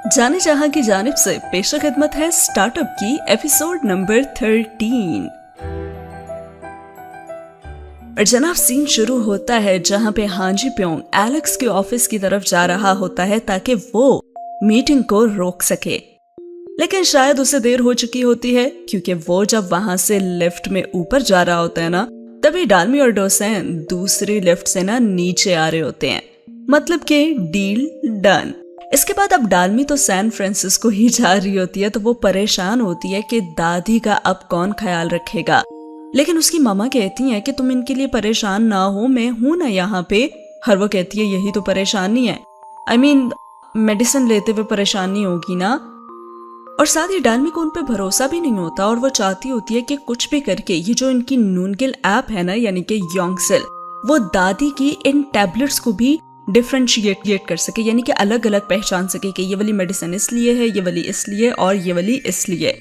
जाने जहां की जानिब से पेश खिदमत है स्टार्टअप की एपिसोड नंबर 13। और जनाब सीन शुरू होता है जहां पे हांजी प्योंग एलेक्स के ऑफिस की तरफ जा रहा होता है ताकि वो मीटिंग को रोक सके, लेकिन शायद उसे देर हो चुकी होती है क्योंकि वो जब वहां से लिफ्ट में ऊपर जा रहा होता है ना, तभी डालमी और डोसेन दूसरी लिफ्ट से ना नीचे आ रहे होते हैं। मतलब कि डील डन। इसके बाद अब डालमी तो सैन फ्रांसिस्को ही जा रही होती है, तो वो परेशान होती है कि दादी का अब कौन ख्याल रखेगा। लेकिन उसकी मामा कहती है कि तुम इनके लिए परेशान ना हो, मैं हूं ना यहाँ पे। हर वो कहती है यही तो परेशानी है, I mean, मेडिसिन लेते हुए परेशानी होगी ना। और साथ ही डालमी को उन पे भरोसा भी नहीं होता और वो चाहती होती है कि कुछ भी करके ये जो इनकी नूनगिल ऐप है ना, यानी कि योंगसेल, वो दादी की इन टैबलेट्स को भी डिफरेंशिएट कर सके, यानी कि अलग अलग पहचान सके कि ये वाली मेडिसिन इसलिए है, ये वाली इसलिए और ये वाली इसलिए,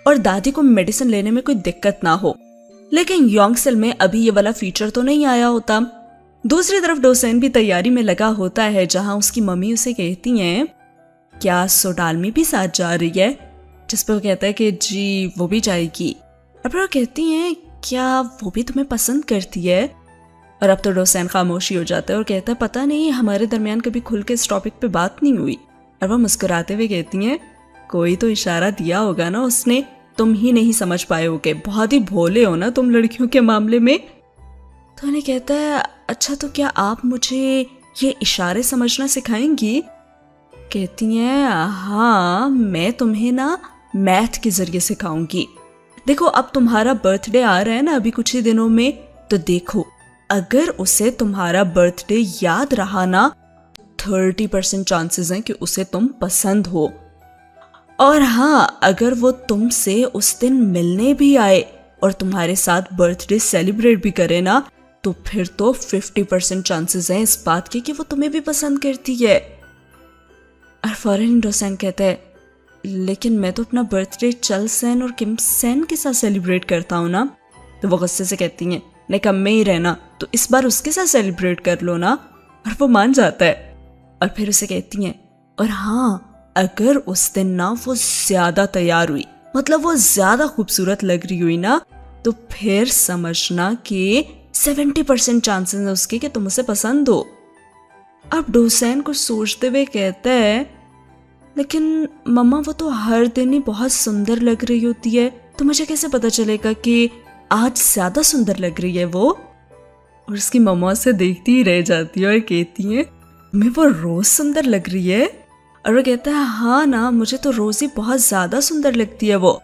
और दादी को मेडिसिन लेने में कोई दिक्कत ना हो। लेकिन योंगसेल में अभी ये वाला फीचर तो नहीं आया होता। दूसरी तरफ डोसेन भी तैयारी में लगा होता है, जहां उसकी मम्मी उसे कहती हैं क्या सोडालमी भी साथ जा रही है, जिस पर वो कहता है कि जी वो भी जाएगी। और फिर वो कहती हैं क्या वो भी तुम्हें पसंद करती है। और अब तो डोसेन खामोशी हो जाता है और कहता है पता नहीं हमारे दरमियान कभी खुल के इस टॉपिक पे बात नहीं हुई। और वो मुस्कुराते हुए कहती हैं कोई तो इशारा दिया होगा ना उसने, तुम ही नहीं समझ पाए होगे, बहुत ही भोले हो ना तुम लड़कियों के मामले में। तो उन्हें कहता है अच्छा तो क्या आप मुझे ये इशारे समझना सिखाएंगी। कहती हैं हाँ, मैं तुम्हें ना मैथ के जरिए सिखाऊंगी। देखो अब तुम्हारा बर्थडे आ रहा है ना अभी कुछ ही दिनों में, तो देखो अगर उसे तुम्हारा बर्थडे याद रहा ना, 30% चांसेस हैं कि उसे तुम पसंद हो। और हाँ, अगर वो तुमसे उस दिन मिलने भी आए और तुम्हारे साथ बर्थडे सेलिब्रेट भी करे ना, तो फिर तो 50% चांसेस हैं इस बात के कि वो तुम्हें भी पसंद करती है। और फौरन डोसेन कहता है लेकिन मैं तो अपना बर्थडे चल सेन और किम सेन के साथ सेलिब्रेट करता हूँ ना। तो वो गुस्से से कहती हैं निकम में ही रहना, तो इस बार उसके साथ सेलिब्रेट कर लो ना। और वो मान जाता है और फिर उसे कहती हैं और हाँ, अगर उस दिन ना वो ज्यादा तैयार हुई, मतलब वो ज्यादा खूबसूरत लग रही हुई ना, तो फिर समझना कि 70% चांसेस है उसके कि तुम उसे पसंद हो। अब डोसेन कुछ सोचते हुए कहता है लेकिन मम्मा वो तो हर दिन ही बहुत सुंदर लग रही होती है, तो मुझे कैसे पता चलेगा कि आज ज्यादा सुंदर लग रही है वो। और उसकी मम्मा उसे देखती ही रह जाती है और कहती है मैं वो रोज सुंदर लग रही है। और वो कहता है हाँ ना, मुझे तो रोज ही बहुत ज्यादा सुंदर लगती है वो।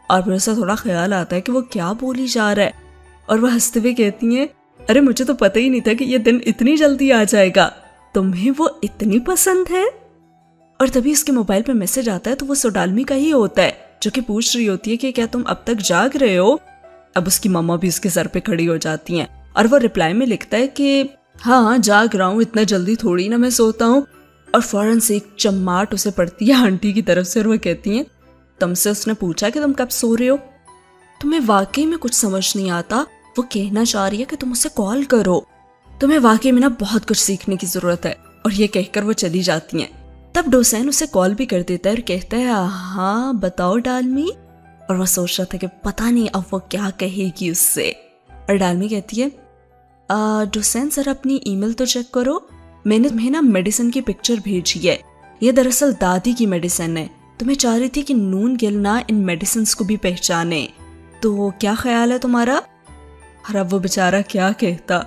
और फिर उसे थोड़ा ख्याल आता है कि वो क्या बोली जा रहा है, और वह हंसते हुए कहती है अरे मुझे तो पता ही नहीं था कि ये दिन इतनी जल्दी आ जाएगा, तुम्हें वो इतनी पसंद है। और तभी उसके मोबाइल पे मैसेज आता है, तो वो सोडालमी का ही होता है जो कि पूछ रही होती है कि क्या तुम अब तक जाग रहे हो। अब उसकी मम्मा भी उसके सर पे खड़ी हो जाती हैं और वो रिप्लाई में लिखता है कि हाँ जाग रहा हूँ, इतना जल्दी थोड़ी ना मैं सोता हूँ। और फौरन से एक चम्माट उसे पड़ती है आंटी की तरफ से और वो कहती हैं तुमसे उसने पूछा कि तुम कब सो रहे हो, तुम्हें वाकई में कुछ समझ नहीं आता। वो कहना चाह रही है कि तुम उसे कॉल करो, तुम्हें वाकई में ना बहुत कुछ सीखने की जरूरत है। और ये कहकर वो चली जाती हैं। तब डोसेन उसे कॉल भी कर देता है और कहता है हाँ बताओ डालमी। और वह सोच रहा था कि पता नहीं अब वो क्या कहेगी उससे। और डालमी कहती है डोसेन सर अपनी ईमेल तो चेक करो, मैंने तुम्हें ना मेडिसिन की पिक्चर भेजी है, ये दरअसल दादी की मेडिसिन है, तो मैं चाह रही थी कि नून गिल ना इन मेडिसिन को भी पहचाने, तो क्या ख्याल है तुम्हारा। और अब वो बेचारा क्या कहता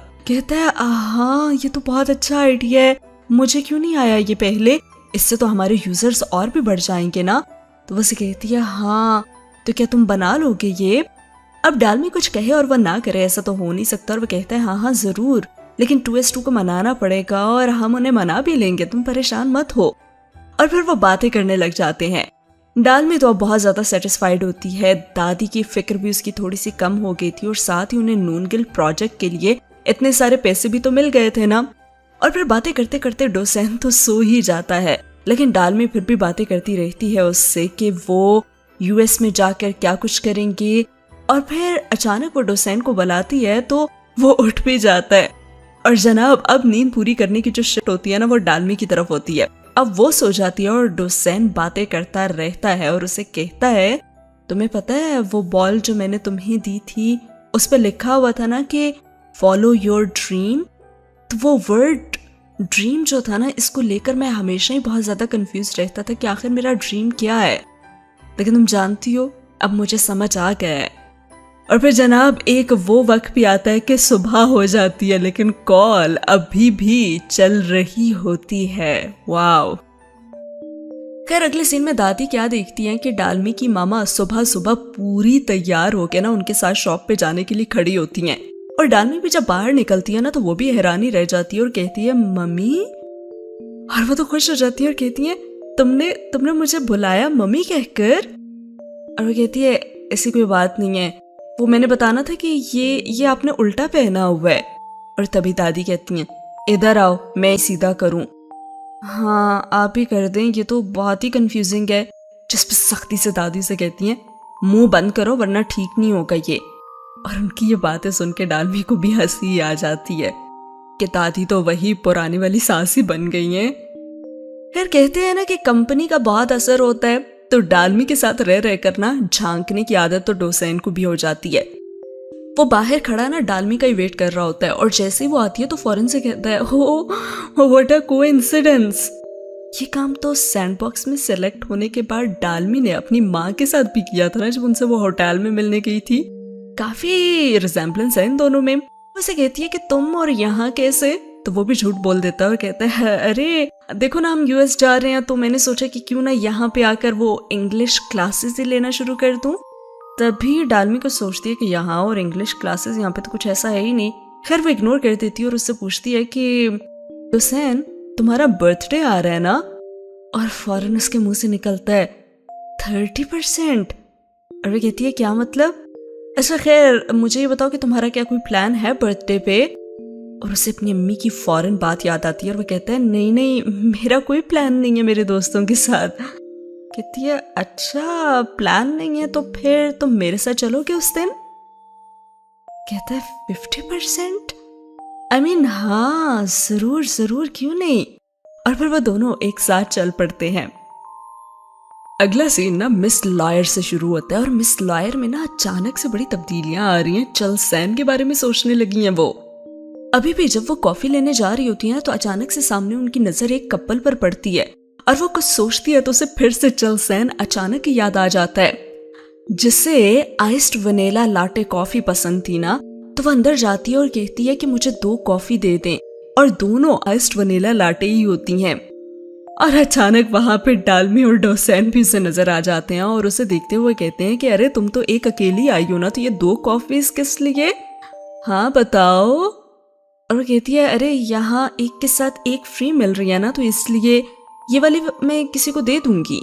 है हाँ ये तो बहुत अच्छा आइडिया है, मुझे क्यों नहीं आया ये पहले, इससे तो हमारे यूजर्स और भी बढ़ जाएंगे ना। तो वो से कहती है हाँ तो क्या तुम बना लोगे ये। अब डालमी कुछ कहे और वह ना करे ऐसा तो हो नहीं सकता, और वह कहता है हाँ जरूर, लेकिन 2S2 को मनाना पड़ेगा और हम उन्हें मना भी लेंगे, तुम परेशान मत हो। और फिर वो बातें करने लग जाते हैं। डालमी तो अब बहुत ज्यादा सेटिस्फाइड होती है, दादी की फिक्र भी उसकी थोड़ी सी कम हो गई थी और साथ ही उन्हें नूनगिल प्रोजेक्ट के लिए इतने सारे पैसे भी तो मिल गए थे ना। और फिर बातें करते करते डोसेन तो सो ही जाता है, लेकिन डालमी फिर भी बातें करती रहती है उससे कि वो यूएस में जाकर क्या कुछ करेंगे। और फिर अचानक वो डोसेन को बुलाती है तो वो उठ भी जाता है। और जनाब अब नींद पूरी करने की जो शिफ्ट होती है ना, वो डालमी की तरफ होती है। अब वो सो जाती है और डोसेन बातें करता रहता है और उसे कहता है, तुम्हें पता है वो बॉल जो मैंने तुम्हें दी थी उस पर लिखा हुआ था ना कि फॉलो योर ड्रीम। तो वो वर्ड ड्रीम जो था ना, इसको लेकर मैं हमेशा ही बहुत ज्यादा कंफ्यूज रहता था कि आखिर मेरा ड्रीम क्या है। लेकिन तुम जानती हो, अब मुझे समझ आ गया है। और फिर जनाब एक वो वक्त भी आता है कि सुबह हो जाती है लेकिन कॉल अभी भी चल रही होती है। वाओ। खैर अगले सीन में दादी क्या देखती हैं कि डालमी की मामा सुबह सुबह पूरी तैयार होके ना उनके साथ शॉप पे जाने के लिए खड़ी होती हैं। और डालमी भी जब बाहर निकलती है ना तो वो भी हैरानी रह जाती है और कहती है, मम्मी। और वो तो खुश हो जाती है और कहती है, तुमने मुझे बुलाया मम्मी कहकर। और वो कहती है, ऐसी कोई बात नहीं है, वो मैंने बताना था कि ये आपने उल्टा पहना हुआ है। और तभी दादी कहती हैं, इधर आओ मैं सीधा करूं। हाँ आप ही कर दें, ये तो बहुत ही कंफ्यूजिंग है। जिस पर सख्ती से दादी से कहती हैं, मुंह बंद करो वरना ठीक नहीं होगा ये। और उनकी ये बातें सुन के डालमी को भी हंसी आ जाती है कि दादी तो वही पुरानी वाली सास ही बन गई हैं। फिर कहते हैं ना कि कंपनी का बहुत असर होता है, तो डालमी के साथ रह रहकर ना झांकने की आदत तो डोसेन को भी हो जाती है। वो बाहर खड़ा ना डालमी का ही वेट कर रहा होता है और जैसे ही वो आती है तो फौरन से कहता है, हो व्हाट अ कोइंसिडेंस। ये काम तो सैंडबॉक्स में सेलेक्ट होने के बाद डालमी ने अपनी माँ के साथ भी किया था ना, जब उनसे वो होटल में मिलने गई थी। काफी रिजेम्बलेंस है इन दोनों में। उसे कहती है कि तुम और यहाँ कैसे, तो वो भी झूठ बोल देता है और कहता है, अरे देखो ना हम यूएस जा रहे हैं तो मैंने सोचा कि क्यों ना यहाँ पे आकर वो इंग्लिश क्लासेस ही लेना शुरू कर दूं। तभी डालमी को सोचती है कि यहाँ और इंग्लिश क्लासेस यहाँ पे तो कुछ ऐसा है ही नहीं। खैर वो इग्नोर कर देती है और उससे पूछती है कि हुसैन तुम्हारा बर्थडे आ रहा है ना। और फौरन उसके मुंह से निकलता है 30%। और वो कहती है क्या मतलब। अच्छा खैर मुझे ये बताओ कि तुम्हारा क्या कोई प्लान है बर्थडे पे। और उसे अपनी अम्मी की फौरन बात याद आती है और वो कहता है, नहीं मेरा कोई प्लान नहीं है मेरे दोस्तों के साथ। कहती है, अच्छा प्लान नहीं है तो फिर तुम मेरे साथ चलोगे उस दिन। कहता है 50%। आई मीन हाँ जरूर जरूर क्यों नहीं। और फिर वो दोनों एक साथ चल पड़ते हैं। अगला सीन ना मिस लॉयर से शुरू होता है और मिस लॉयर में ना अचानक से बड़ी तब्दीलियां आ रही हैं। चल सैन के बारे में सोचने लगी हैं वो। अभी भी जब वो कॉफी लेने जा रही होती है तो अचानक से सामने उनकी नजर एक कपल पर पड़ती है और वो कुछ सोचती है तो उसे फिर से चल सैन अचानक ही याद आ जाता है। जिसे आइस्ड वनीला लाटे कॉफी पसंद थी ना, तो वो अंदर जाती है और कहती है कि मुझे 2 कॉफी दे दें। और दोनों आइस्ड वनीला लाटे ही होती हैं। और अचानक वहां पे डालमी और डोसेन भी उसे नजर आ जाते हैं और उसे देखते हुए कहते हैं कि अरे तुम तो एक अकेली आई हो ना, तो ये 2 कॉफीज किस लिए। हाँ बताओ। और वो कहती है, अरे यहाँ एक के साथ एक फ्री मिल रही है ना, तो इसलिए ये वाली मैं किसी को दे दूंगी।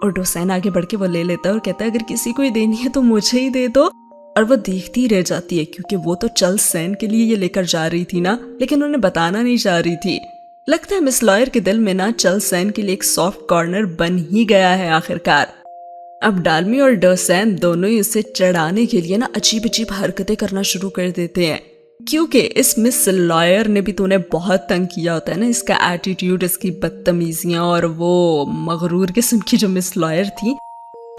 और डोसेन आगे बढ़ के वो ले लेता है और कहता है, अगर किसी को ही देनी है तो मुझे ही दे दो। और वो देखती रह जाती है क्योंकि वो तो चल सैन के लिए ये लेकर जा रही थी ना, लेकिन उन्हें बताना नहीं चाह रही थी। लगता है मिस लॉयर के दिल में ना चल सैन के लिए एक सॉफ्ट कॉर्नर बन ही गया है आखिरकार। अब डालमी और डोसेन दोनों ही उसे चढ़ाने के लिए ना अजीब अजीब हरकतें करना शुरू कर देते हैं, क्योंकि इस मिस लॉयर ने भी तो उन्हें बहुत तंग किया होता है ना। इसका एटीट्यूड, इसकी बदतमीजियां और वो मगरूर किस्म की जो मिस लॉयर थी।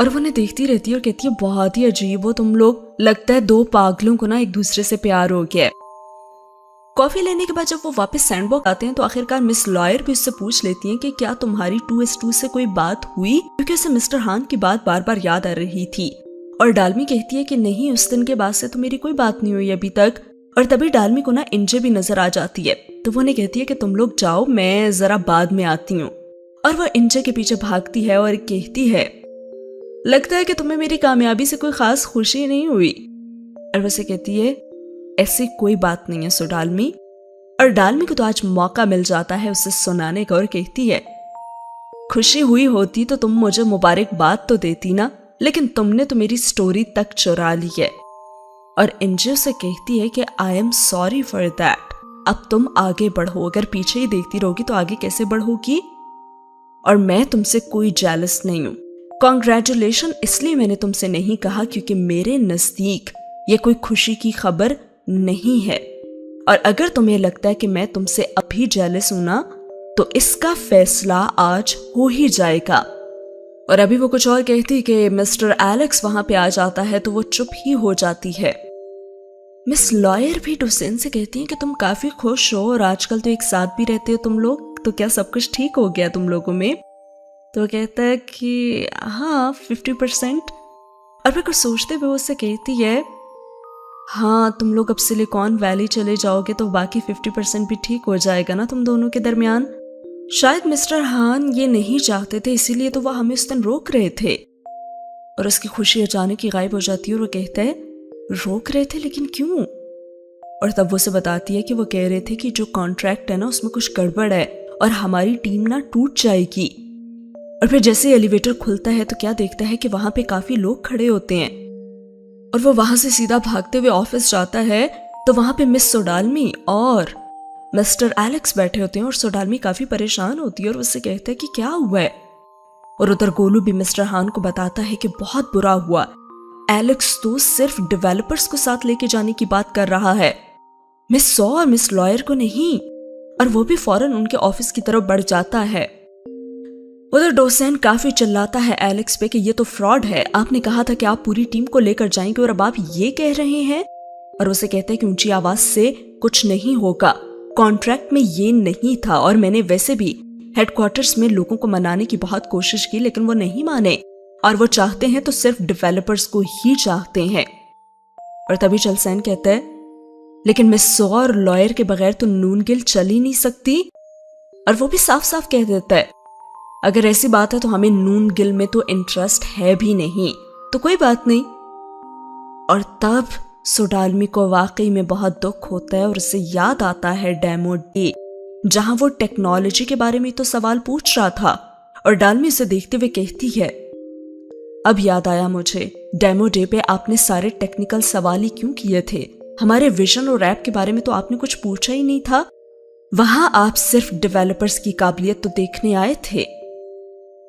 और वो उन्हें देखती रहती है और कहती है, बहुत ही अजीब हो तुम लोग, लगता है 2 पागलों को ना एक दूसरे से प्यार हो गया है। कॉफी लेने के बाद जब वो वापस सैंडबॉक्स आते हैं तो आखिरकार मिस लॉयर भी उससे पूछ लेती हैं कि क्या तुम्हारी 2:2 से कोई बात हुई, क्योंकि उसे मिस्टर हान की बात बार बार याद आ रही थी। और डालमी कहती है कि नहीं, उस दिन के बाद से तो मेरी कोई बात नहीं हुई अभी तक। और तभी डालमी को ना इंजे भी नजर आ जाती है, तो वो उन्हें कहती है कि तुम लोग जाओ, मैं जरा बाद में आती हूँ। और वह इंजे के पीछे भागती है और कहती है, लगता है कि तुम्हें मेरी कामयाबी से कोई खास खुशी नहीं हुई। और वैसे कहती है, ऐसी कोई बात नहीं है सो डालमी। और डालमी को तो आज मौका मिल जाता है उसे सुनाने का और कहती है, खुशी हुई होती तो तुम मुझे मुबारकबाद तो देती ना, लेकिन तुमने तो मेरी स्टोरी तक चुरा ली है। और इंजे उसे कहती है कि I am sorry for that, अब तुम आगे बढ़ो, अगर पीछे ही देखती रहोगी तो आगे कैसे बढ़ोगी। और मैं तुमसे कोई जेलस नहीं हूं। कॉन्ग्रेचुलेशन इसलिए मैंने तुमसे नहीं कहा क्योंकि मेरे नजदीक ये कोई खुशी की खबर नहीं है। और अगर तुम्हें लगता है कि मैं तुमसे अभी जेलस हूं ना, तो इसका फैसला आज हो ही जाएगा। और अभी वो कुछ और कहती कि मिस्टर एलेक्स वहां पे आ जाता है तो वो चुप ही हो जाती है। मिस लॉयर भी डोसेन से कहती हैं कि तुम काफी खुश हो और आजकल तो एक साथ भी रहते हो तुम लोग, तो क्या सब कुछ ठीक हो गया तुम लोगों में? तो कहता है कि हाँ 50%। और फिर कुछ सोचते हुए उससे कहती है हाँ तुम लोग अब सिलिकॉन वैली चले जाओगे तो बाकी 50% भी ठीक हो जाएगा ना तुम दोनों के दरमियान। शायद मिस्टर हान ये नहीं चाहते थे, इसीलिए तो वह हमें उस दिन रोक रहे थे। और उसकी खुशी अचानक ही गायब हो जाती है और वो कहता है रोक रहे थे, लेकिन क्यों? और तब वो उसे बताती है कि वो कह रहे थे कि जो कॉन्ट्रैक्ट है ना उसमें कुछ गड़बड़ है और हमारी टीम ना टूट जाएगी। और फिर जैसे एलिवेटर खुलता है तो क्या देखता है कि वहां पे काफी लोग खड़े होते हैं और वो वहां से सीधा भागते हुए ऑफिस जाता है तो वहां पे मिस सोडालमी और मिस्टर एलेक्स बैठे होते हैं और सोडालमी काफी परेशान होती है और उससे कहता है कि क्या हुआ है। और उधर गोलू भी मिस्टर हान को बताता है कि बहुत बुरा हुआ, एलेक्स तो सिर्फ डेवलपर्स को साथ लेके जाने की बात कर रहा है, मिस सॉ और मिस लॉयर को नहीं। और वो भी फौरन उनके ऑफिस की तरफ बढ़ जाता है। उधर डोसेन काफी चिल्लाता है एलेक्स पे कि ये तो फ्रॉड है, आपने कहा था कि आप पूरी टीम को लेकर जाएंगे और अब आप ये कह रहे हैं। और उसे कहते हैं कि ऊंची आवाज से कुछ नहीं होगा, कॉन्ट्रैक्ट में ये नहीं था और मैंने वैसे भी हेडक्वार्टर्स में लोगों को मनाने की बहुत कोशिश की लेकिन वो नहीं माने और वो चाहते हैं तो सिर्फ डेवलपर्स को ही चाहते हैं। और तभी चलसैन कहता है लेकिन मिस सॉ और लॉयर के बगैर तो नून गिल चल ही नहीं सकती। और वो भी साफ साफ कह देता है अगर ऐसी बात है तो हमें नून गिल में तो इंटरेस्ट है भी नहीं, तो कोई बात नहीं। और तब सोडालमी को वाकई में बहुत दुख होता है और उसे याद आता है डेमो डे, जहां वो टेक्नोलॉजी के बारे में तो सवाल पूछ रहा था। और डालमी उसे देखते हुए कहती है अब याद आया मुझे, डेमो डे पे आपने सारे टेक्निकल सवाल ही क्यों किए थे, हमारे विजन और ऐप के बारे में तो आपने कुछ पूछा ही नहीं था, वहां आप सिर्फ डेवलपर्स की काबिलियत तो देखने आए थे।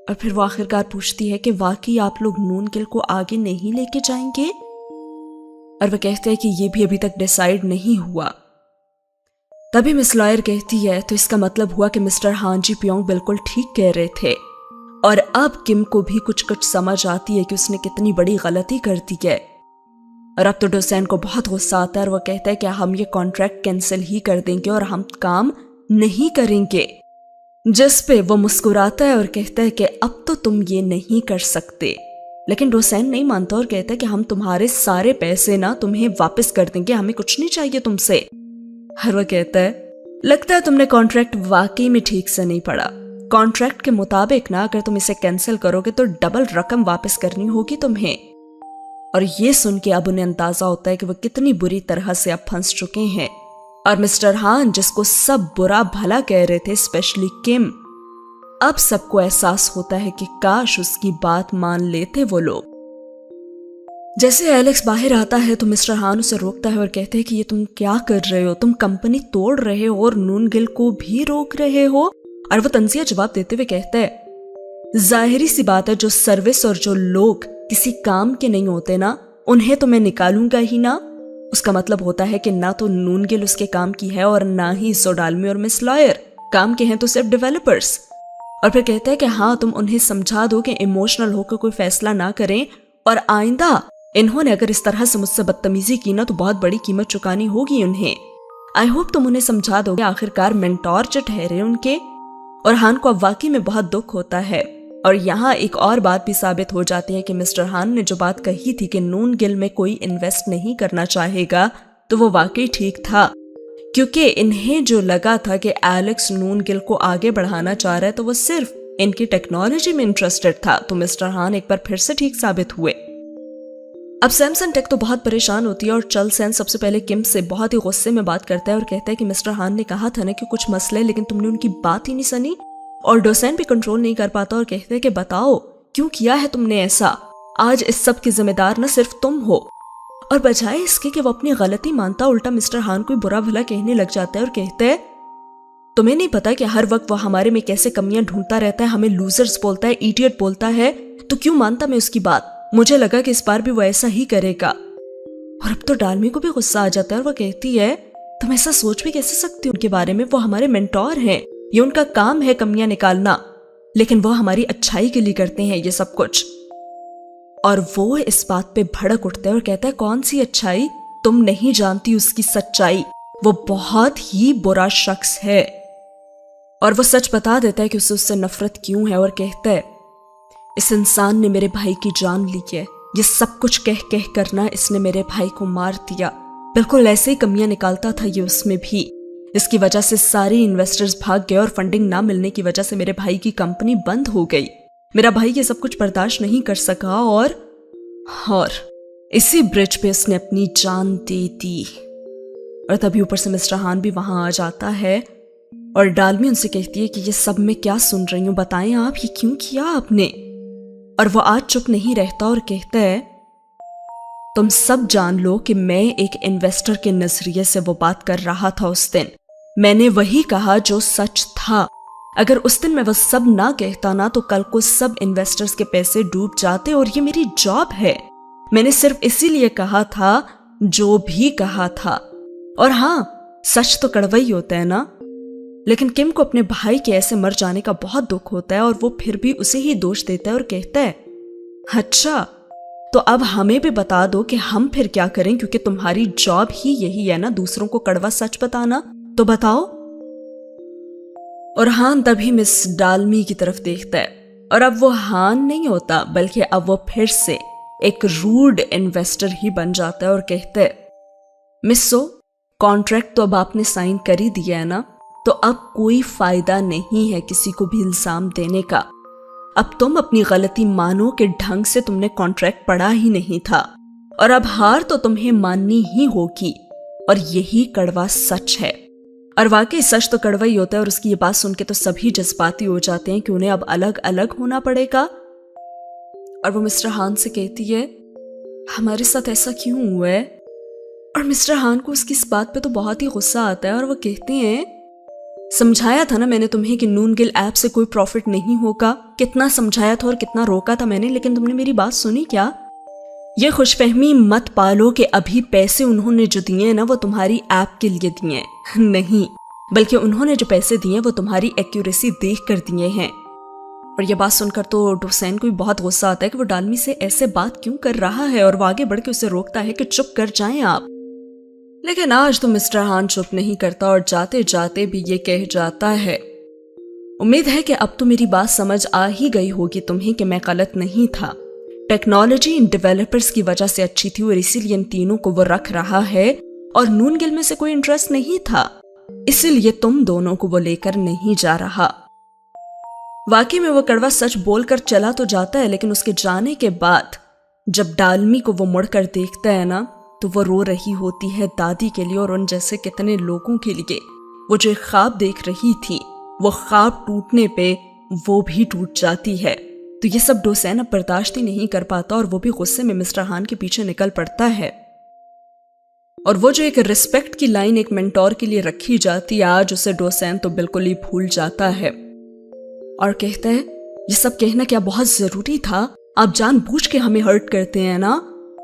और फिर वो आखिरकार पूछती है कि वाकई आप लोग नून गिल को आगे नहीं लेके जाएंगे? और वह कहते हैं कि ये भी अभी तक डिसाइड नहीं हुआ। तभी मिस लॉयर कहती है तो इसका मतलब हुआ कि मिस्टर हान जी पियोंग बिल्कुल ठीक कह रहे थे। और अब किम को भी कुछ कुछ समझ आती है कि उसने कितनी बड़ी गलती कर दी है। और अब तो डोसेन को बहुत गुस्सा आता है और वह कहता है कि हम ये कॉन्ट्रैक्ट कैंसिल ही कर देंगे और हम काम नहीं करेंगे। जिस पे वो मुस्कुराता है और कहता है कि अब तो तुम ये नहीं कर सकते। लेकिन डोसेन नहीं मानता और कहता है कि हम तुम्हारे सारे पैसे ना तुम्हें वापस कर देंगे, हमें कुछ नहीं चाहिए तुमसे। और वह कहता है लगता है तुमने कॉन्ट्रैक्ट वाकई में ठीक से नहीं पढ़ा, कॉन्ट्रैक्ट के मुताबिक ना अगर तुम इसे कैंसिल करोगे तो डबल रकम वापस करनी होगी तुम्हें। और ये सुन के अब उन्हें अंदाजा होता है कि वो कितनी बुरी तरह से अब फंस चुके हैं। और मिस्टर हान जिसको सब बुरा भला कह रहे थे, स्पेशली किम, अब सबको एहसास होता है कि काश उसकी बात मान लेते वो लोग। जैसे एलेक्स बाहर आता है तो मिस्टर हान उसे रोकता है और कहते हैं कि ये तुम क्या कर रहे हो, तुम कंपनी तोड़ रहे हो और नून गिल को भी रोक रहे हो। और वो तंजिया जवाब देते हुए कहता है जाहिरी सी बात है, जो सर्विस और जो लोग किसी काम के नहीं होते ना, उन्हें तो मैं निकालूंगा ही ना। उसका मतलब होता है कि ना तो नून गिल उसके काम की है और ना ही सोडालमी और मिस लॉयर काम के हैं, तो सिर्फ डेवलपर्स। और फिर कहता है कि हाँ तुम उन्हें समझा दो कि इमोशनल होकर कोई फैसला ना करें और आइंदा इन्होंने अगर इस तरह से मुझसे बदतमीजी की ना तो बहुत बड़ी कीमत चुकानी होगी उन्हें। आई होप तुम उन्हें समझा दोगे, आखिरकार मेंटोर जो ठहरे उनके। और हान को अब वाकई में बहुत दुख होता है। और यहाँ एक और बात भी साबित हो जाती है कि मिस्टर हान ने जो बात कही थी कि नून गिल में कोई इन्वेस्ट नहीं करना चाहेगा, तो वो वाकई ठीक था। क्योंकि इन्हें जो लगा था कि एलेक्स नून गिल को आगे बढ़ाना चाह रहा है तो वो सिर्फ इनकी टेक्नोलॉजी में इंटरेस्टेड था, तो मिस्टर हान एक बार फिर से ठीक साबित हुए। अब सैमसन टेक तो बहुत परेशान होती है और चलसेन सबसे पहले किम से बहुत ही गुस्से में बात करता है और कहता है कि मिस्टर हान ने कहा था ना कि कुछ मसले, लेकिन तुमने उनकी बात ही नहीं सुनी। और डोसेन भी कंट्रोल नहीं कर पाता और कहते हैं कि बताओ क्यों किया है तुमने ऐसा, आज इस सब की जिम्मेदार न सिर्फ तुम हो। और बजाय इसके कि वो अपनी गलती मानता, उल्टा मिस्टर हान को बुरा भला कहने लग जाता है और कहते हैं तुम्हें नहीं पता कि हर वक्त वो हमारे में कैसे कमियां ढूंढता रहता है, हमें लूजर्स बोलता है, इडियट बोलता है, तो क्यों मानता मैं उसकी बात। मुझे लगा कि इस बार भी वो ऐसा ही करेगा। और अब तो डालमी को भी गुस्सा आ जाता है और वो कहती है तुम ऐसा सोच भी कैसे सकती हो उनके बारे में, वो हमारे मेंटोर हैं, ये उनका काम है कमियां निकालना, लेकिन वो हमारी अच्छाई के लिए करते हैं ये सब कुछ। और वो इस बात पे भड़क उठता है और कहता है, कौन सी अच्छाई? तुम नहीं जानती उसकी सच्चाई। वो बहुत ही बुरा शख्स है। और वो सच बता देता है कि उसे उससे नफरत क्यों है और कहता है, इस इंसान ने मेरे भाई की जान ली है। ये सब कुछ कह कह करना इसने मेरे भाई को मार दिया। बिल्कुल ऐसे ही कमियां निकालता था ये उसमें भी। इसकी वजह से सारे इन्वेस्टर्स भाग गए और फंडिंग ना मिलने की वजह से मेरे भाई की कंपनी बंद हो गई। मेरा भाई ये सब कुछ बर्दाश्त नहीं कर सका और इसी ब्रिज पे उसने अपनी जान दे दी। और तभी ऊपर से मिस्टर हान भी वहां आ जाता है और डालमी उनसे कहती है कि ये सब मैं क्या सुन रही हूं, बताएं आप ये क्यों किया आपने? और वो आज चुप नहीं रहता और कहता है, तुम सब जान लो कि मैं एक इन्वेस्टर के नजरिए से वो बात कर रहा था उस दिन। मैंने वही कहा जो सच था। अगर उस दिन मैं वो सब ना कहता ना तो कल को सब इन्वेस्टर्स के पैसे डूब जाते और ये मेरी जॉब है। मैंने सिर्फ इसीलिए कहा था जो भी कहा था। और हाँ, सच तो कड़वा ही होता है ना। लेकिन किम को अपने भाई के ऐसे मर जाने का बहुत दुख होता है और वो फिर भी उसे ही दोष देता है और कहता है, अच्छा तो अब हमें भी बता दो कि हम फिर क्या करें, क्योंकि तुम्हारी जॉब ही यही है ना, दूसरों को कड़वा सच बताना। तो बताओ। और हान तभी मिस डालमी की तरफ देखता है और अब वो हान नहीं होता बल्कि अब वो फिर से एक रूड इन्वेस्टर ही बन जाता है और कहता है, मिस सो, कॉन्ट्रैक्ट तो अब आपने साइन कर ही दिया है ना, तो अब कोई फायदा नहीं है किसी को भी इल्जाम देने का। अब तुम अपनी गलती मानो कि ढंग से तुमने कॉन्ट्रैक्ट पढ़ा ही नहीं था और अब हार तो तुम्हें माननी ही होगी। और यही कड़वा सच है। और वाकई सच तो कड़वा ही होता है। और उसकी ये बात सुन के तो सभी जज्बाती हो जाते हैं कि उन्हें अब अलग अलग होना पड़ेगा। और वो मिस्टर हान से कहती है, हमारे साथ ऐसा क्यों हुआ है? और मिस्टर हान को उसकी इस बात पे तो बहुत ही गुस्सा आता है और वो कहते हैं, समझाया था ना मैंने तुम्हें कि नूनगिल ऐप से कोई प्रॉफिट नहीं होगा। कितना समझाया था और कितना रोका था मैंने, लेकिन तुमने मेरी बात सुनी क्या? ये खुशफहमी मत पालो कि अभी पैसे उन्होंने जो दिए हैं ना वो तुम्हारी ऐप के लिए दिए हैं, नहीं, बल्कि उन्होंने जो पैसे दिए हैं वो तुम्हारी एक्यूरेसी देख कर दिए हैं। और ये बात सुनकर तो डोसेन को भी बहुत गुस्सा आता है कि वो डालमी से ऐसे बात क्यों कर रहा है और वो आगे बढ़ के उसे रोकता है कि चुप कर जाएं आप। लेकिन आज तो मिस्टर हान चुप नहीं करता और जाते जाते भी ये कह जाता है, उम्मीद है कि अब तो मेरी बात समझ आ ही गई होगी तुम्हें कि मैं गलत नहीं था। टेक्नोलॉजी इन डेवलपर्स की वजह से अच्छी थी और इसीलिए इन तीनों को वो रख रहा है और नूनगिल में से कोई इंटरेस्ट नहीं था, इसीलिए तुम दोनों को वो लेकर नहीं जा रहा। वाकई में वो कड़वा सच बोलकर चला तो जाता है, लेकिन उसके जाने के बाद जब डालमी को वो मुड़कर देखता है ना तो वो रो रही होती है दादी के लिए और उन जैसे कितने लोगों के लिए। वो जो एक ख्वाब देख रही थी वो ख्वाब टूटने पे वो भी टूट जाती है। तो ये सब डोसेन अब बर्दाश्त ही नहीं कर पाता और वो भी गुस्से में मिस्टर हान के पीछे निकल पड़ता है। और वो जो एक रिस्पेक्ट की लाइन एक मेंटोर के लिए रखी जाती है, आज उसे डोसेन तो बिल्कुल ही भूल जाता है और कहता है, ये सब कहना क्या बहुत जरूरी था? आप जानबूझ के हमें हर्ट करते हैं ना।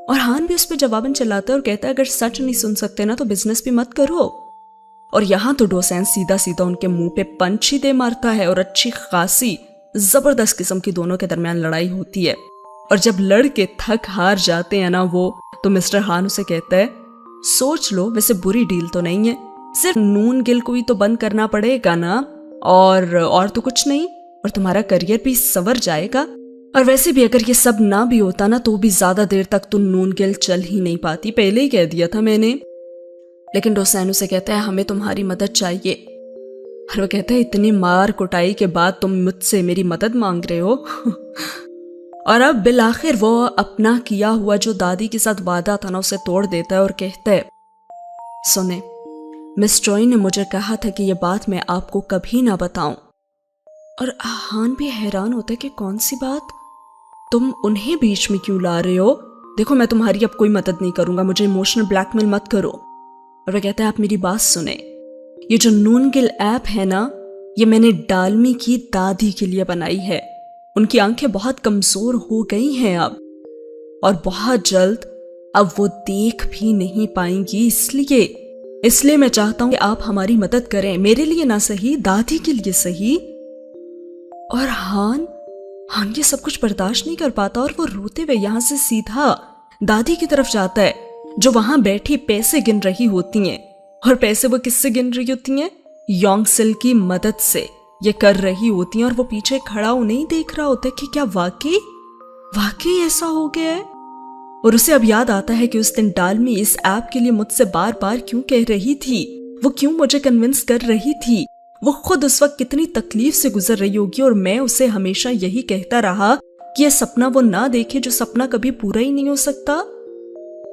और हान भी उस पर जवाबन चलाता है और कहता है, अगर सच नहीं सुन सकते ना तो बिजनेस भी मत करो। और यहाँ तो डोसेन सीधा सीधा उनके मुंह पे पंच ही दे मारता है और अच्छी खासी जबरदस्त किस्म की दोनों के दरमियान लड़ाई होती है। और जब लड़ के थक हार जाते हैं ना वो, तो मिस्टर हान उसे कहता है, सोच लो, वैसे बुरी डील तो नहीं है, सिर्फ नूनगिल को ही तो बंद करना पड़ेगा ना, और तो कुछ नहीं, और तुम्हारा करियर भी संवर जाएगा। और वैसे भी अगर ये सब ना भी होता ना तो भी ज्यादा देर तक तो नूनगिल चल ही नहीं पाती, पहले ही कह दिया था मैंने। लेकिन डोसेन उसे कहता है, हमें तुम्हारी मदद चाहिए। और वो कहता है, इतनी मार कुटाई के बाद तुम मुझसे मेरी मदद मांग रहे हो? और अब बिल आखिर वो अपना किया हुआ जो दादी के साथ वादा था ना उसे तोड़ देता है और कहता है, सुने, मिस ट्रॉय ने मुझे कहा था कि ये बात मैं आपको कभी ना बताऊं। और हान भी हैरान होता है कि कौन सी बात, तुम उन्हें बीच में क्यों ला रहे हो? देखो मैं तुम्हारी अब कोई मदद नहीं करूंगा, मुझे इमोशनल ब्लैकमेल मत करो। और वह कहता है, आप मेरी बात सुने, ये जो नूनगिल ऐप है ना, ये मैंने डालमी की दादी के लिए बनाई है। उनकी आंखें बहुत कमजोर हो गई हैं अब, और बहुत जल्द अब वो देख भी नहीं पाएंगी, इसलिए इसलिए मैं चाहता हूं कि आप हमारी मदद करें, मेरे लिए ना सही, दादी के लिए सही। और हान ये सब कुछ बर्दाश्त नहीं कर पाता और वो रोते हुए यहाँ से सीधा दादी की तरफ जाता है, जो वहां बैठी पैसे गिन रही होती हैं। और पैसे वो किससे गिन रही होती हैं? योंगसिल की मदद से ये कर रही होती हैं। और वो पीछे खड़ा उन्हें देख रहा होता है कि क्या वाकई ऐसा हो गया है। और उसे अब याद आता है कि उस दिन डालमी इस ऐप के लिए मुझसे बार बार क्यों कह रही थी, वो क्यों मुझे कन्विंस कर रही थी। वो खुद उस वक्त कितनी तकलीफ से गुजर रही होगी और मैं उसे हमेशा यही कहता रहा कि यह सपना वो ना देखे जो सपना कभी पूरा ही नहीं हो सकता।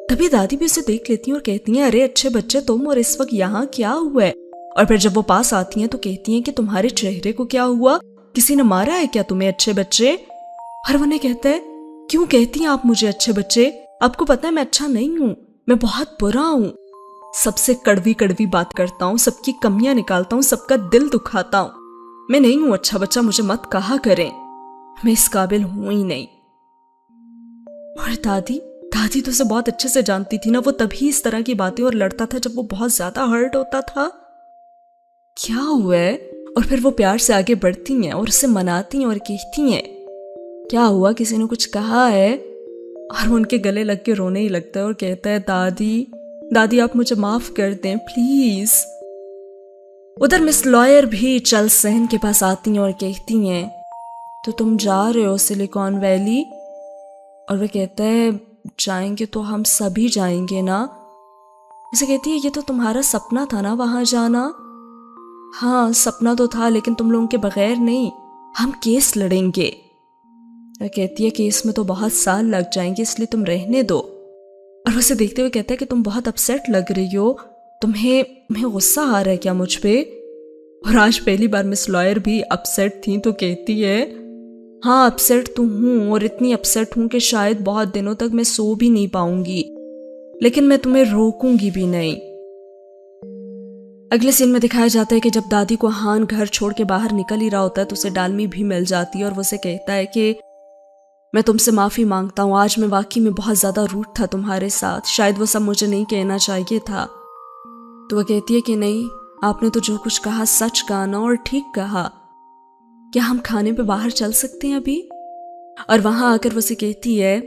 तभी दादी भी उसे देख लेती हैं और कहती हैं, अरे अच्छे बच्चे तुम, और इस वक्त यहाँ क्या हुआ है? और फिर जब वो पास आती हैं तो कहती हैं कि तुम्हारे चेहरे को क्या हुआ, किसी ने मारा है क्या तुम्हें अच्छे बच्चे? और उन्हें कहता है, क्यों कहती हैं आप मुझे अच्छे बच्चे? आपको पता है मैं अच्छा नहीं हूं, मैं बहुत बुरा हूं, सबसे कड़वी कड़वी बात करता हूं, सबकी कमियां निकालता हूं, सबका दिल दुखाता हूं। मैं नहीं हूं अच्छा बच्चा, मुझे मत कहा करें, मैं इस काबिल हूं ही नहीं। और दादी तो उसे बहुत अच्छे से जानती थी ना, वो तभी इस तरह की बातें और लड़ता था जब वो बहुत ज्यादा हर्ट होता था। क्या हुआ है? और फिर वो प्यार से आगे बढ़ती हैं और उसे मनाती हैं और कहती हैं, क्या हुआ, किसी ने कुछ कहा है? और वो उनके गले लग के रोने ही लगता है और कहता है, दादी आप मुझे माफ कर दें प्लीज। उधर मिस लॉयर भी चल सहन के पास आती हैं और कहती हैं, तो तुम जा रहे हो सिलिकॉन वैली? और वह कहता है, जाएंगे तो हम सभी जाएंगे ना। उसे कहती है, ये तो तुम्हारा सपना था ना वहां जाना। हाँ सपना तो था, लेकिन तुम लोगों के बगैर नहीं, हम केस लड़ेंगे। वह कहती है, केस में तो बहुत साल लग जाएंगे, इसलिए तुम रहने दो। और उसे देखते हुए कहता है कि तुम बहुत अपसेट लग रही हो, तुम्हें गुस्सा आ रहा है क्या मुझ पे? और आज पहली बार मिस लॉयर भी अपसेट थी तो कहती है, हाँ अपसेट तो हूं, और इतनी अपसेट हूं कि शायद बहुत दिनों तक मैं सो भी नहीं पाऊंगी, लेकिन मैं तुम्हें रोकूंगी भी नहीं। अगले सीन में दिखाया जाता है कि जब दादी को हान घर छोड़ के बाहर निकल ही रहा होता है तो उसे डालमी भी मिल जाती है और वो उसे कहता है कि मैं तुमसे माफी मांगता हूँ, आज मैं वाकई में बहुत ज्यादा रूड था तुम्हारे साथ, शायद वो सब मुझे नहीं कहना चाहिए था। तो वह कहती है कि नहीं, आपने तो जो कुछ कहा सच कहा ना, और ठीक कहा। क्या हम खाने पे बाहर चल सकते हैं अभी? और वहां आकर वो उसे कहती है,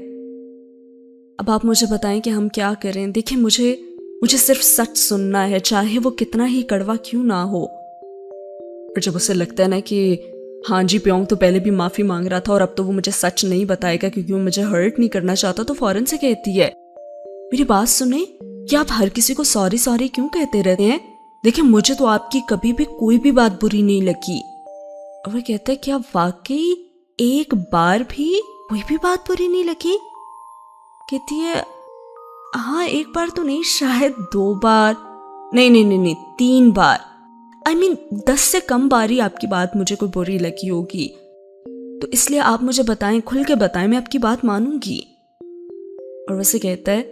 अब आप मुझे बताएं कि हम क्या करें। देखिए मुझे सिर्फ सच सुनना है, चाहे वो कितना ही कड़वा क्यों ना हो। और जब उसे लगता है ना कि हाँ जी प्योंग तो पहले भी माफी मांग रहा था और अब तो वो मुझे सच नहीं बताएगा क्योंकि वो मुझे हर्ट नहीं करना चाहता, तो फौरन से कहती है, मेरी बात सुने, क्या आप हर किसी को सॉरी क्यों कहते रहते हैं? देखिए मुझे तो आपकी कभी भी कोई भी बात बुरी नहीं लगी। और वो कहता है, क्या वाकई एक बार भी कोई भी बात बुरी नहीं लगी? कहती है, हाँ एक बार तो नहीं, शायद 2 बार, नहीं 3 बार, I mean 10 से कम बार ही आपकी बात मुझे कोई बुरी लगी होगी, तो इसलिए आप मुझे बताएं, खुल के बताएं, मैं आपकी बात मानूंगी। और वैसे कहता है,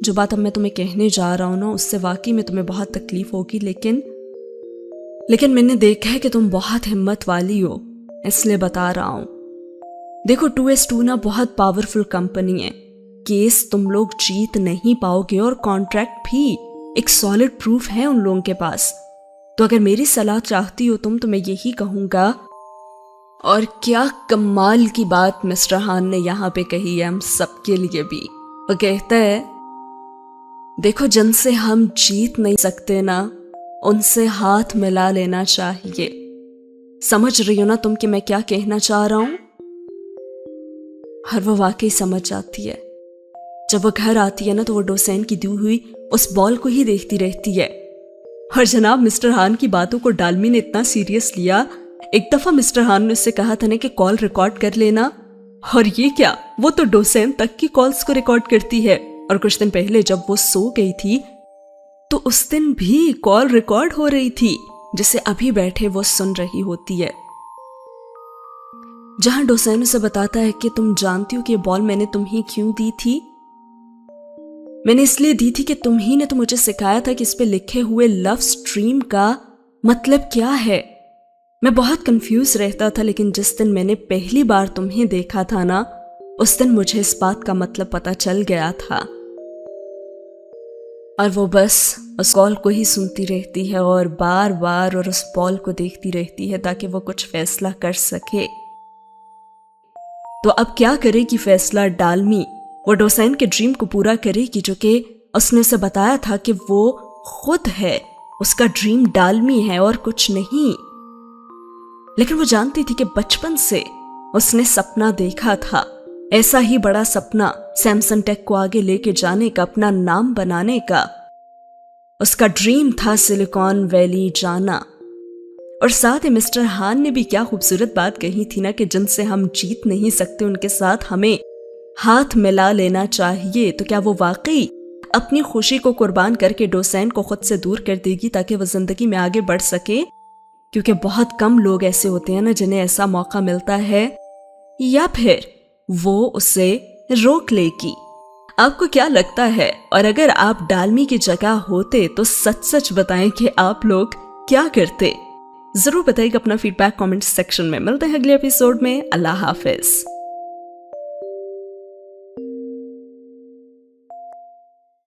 जो बात अब मैं तुम्हें कहने जा रहा हूं ना, उससे वाकई में तुम्हें बहुत तकलीफ होगी, लेकिन मैंने देखा है कि तुम बहुत हिम्मत वाली हो, इसलिए बता रहा हूं। देखो 2S2 ना बहुत पावरफुल कंपनी है, केस तुम लोग जीत नहीं पाओगे और कॉन्ट्रैक्ट भी एक सॉलिड प्रूफ है उन लोगों के पास। तो अगर मेरी सलाह चाहती हो तुम, तो मैं यही कहूंगा। और क्या कमाल की बात मिस्टर हान ने यहाँ पे कही है हम सबके लिए भी। वो कहता है, देखो जिनसे हम जीत नहीं सकते ना, उनसे हाथ मिला लेना चाहिए। समझ रही हो ना तुम कि मैं क्या कहना चाह रहा हूं? और वो वाकई समझ जाती है। जब वो घर आती है ना, तो वो डोसेन की दी हुई उस बॉल को ही देखती रहती है। और जनाब मिस्टर हान की बातों को डालमी ने इतना सीरियस लिया, एक दफा मिस्टर हान ने उससे कहा था ना कि कॉल रिकॉर्ड कर लेना, और ये क्या, वो तो डोसेन तक की कॉल्स को रिकॉर्ड करती है। और कुछ दिन पहले जब वो सो गई थी तो उस दिन भी कॉल रिकॉर्ड हो रही थी, जिसे अभी बैठे वो सुन रही होती है। जहां डोसेन उसे बताता है कि तुम जानती हो कि ये बॉल मैंने तुम्हें क्यों दी थी? मैंने इसलिए दी थी कि तुम्ही ने तो मुझे सिखाया था कि इस पे लिखे हुए लव स्ट्रीम का मतलब क्या है। मैं बहुत कंफ्यूज रहता था, लेकिन जिस दिन मैंने पहली बार तुम्हें देखा था ना, उस दिन मुझे इस बात का मतलब पता चल गया था। और वो बस उस कॉल को ही सुनती रहती है और बार बार और उस बॉल को देखती रहती है ताकि वो कुछ फैसला कर सके। तो अब क्या करेगी फैसला डालमी? वो डोसेन के ड्रीम को पूरा करेगी जो कि उसने उसे बताया था कि वो खुद है, उसका ड्रीम डालमी है और कुछ नहीं। लेकिन वो जानती थी कि बचपन से उसने सपना देखा था, ऐसा ही बड़ा सपना, सैमसंग टेक को आगे लेके जाने का, अपना नाम बनाने का। उसका ड्रीम था सिलिकॉन वैली जाना। और साथ ही मिस्टर हान ने भी क्या खूबसूरत बात कही थी ना कि जिनसे हम जीत नहीं सकते उनके साथ हमें हाथ मिला लेना चाहिए। तो क्या वो वाकई अपनी खुशी को कुर्बान करके डोसेन को खुद से दूर कर देगी ताकि वो जिंदगी में आगे बढ़ सके? क्योंकि बहुत कम लोग ऐसे होते हैं ना जिन्हें ऐसा मौका मिलता है, या फिर वो उसे रोक लेगी। आपको क्या लगता है? और अगर आप डालमी की जगह होते तो सच सच बताएं कि आप लोग क्या करते? जरूर बताइएगा अपना फीडबैक कमेंट सेक्शन में। मिलते हैं अगले एपिसोड में। अल्लाह हाफिज।